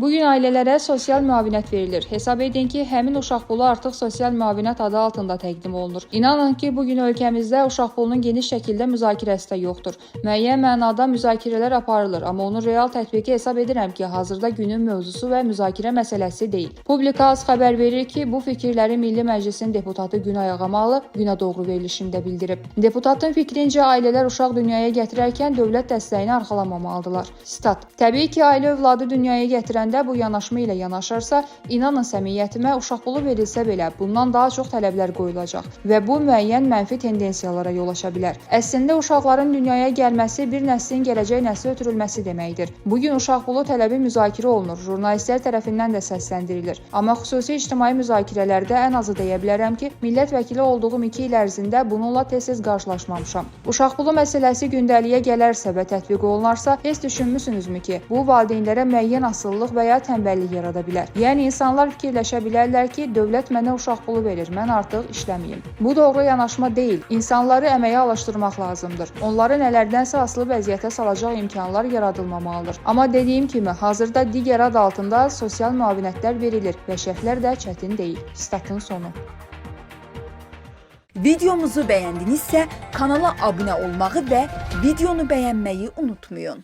Bugün ailələrə sosial müavinət verilir. Hesab edin ki, həmin uşaq pulu artıq sosial müavinət adı altında təqdim olunur. İnanın ki, bugün ölkəmizdə uşaq pulunun geniş şəkildə müzakirəsi də yoxdur. Müəyyən mənada müzakirələr aparılır, amma onun real tətbiqi hesab edirəm ki, hazırda günün mövzusu və müzakirə məsələsi deyil. Publika az xəbər verir ki, bu fikirləri Milli Məclisin deputatı Günay Ağamalı Günə Doğru verilişində bildirib. Deputatın fikrincə, ailələr uşaq dünyaya gətirərkən dövlət dəstəyini arxalamamalıdırlar. Sitat: Təbii ki, ailə övladı dünyaya gətirəndə bu yanaşma ilə yanaşarsa, inanın səmiyyətimə, uşaq pulu verilsə belə bundan daha çox tələblər qoyulacaq və bu müəyyən mənfi tendensiyalara yol aça bilər. Əslində uşaqların dünyaya gəlməsi bir nəslin gələcək nəslə ötürülməsi deməkdir. Bugün uşaq pulu tələbi müzakirə olunur, jurnalistlər tərəfindən də səsləndirilir. Amma xüsusi ictimai müzakirələrdə ən azı deyə bilərəm ki, millət vəkili olduğum 2 il ərzində bununla tez-tez qarşılaşmamışam. Uşaq pulu məsələsi gündəliyə gələrsə və tətbiq olunarsa, heç düşünmüsünüzmü ki, bu valideynlərə müəyyən asıllıq və ya tənbəllik yarada bilər. Yəni insanlar fikirləşə bilərlər ki, dövlət mənə uşaq pulu verir, mən artıq işləməyim. Bu doğru yanaşma deyil. İnsanları əməyə alışdırmaq lazımdır. Onları nələrdənsə asılı vəziyyətə salacaq imkanlar yaradılmamalıdır. Amma dediyim kimi, hazırda digər ad altında sosial müavinətlər verilir və şərtlər də çətin deyil. Statın sonu. Videomuzu bəyəndinizsə kanala abunə olmağı və videonu bəyənməyi unutmayın.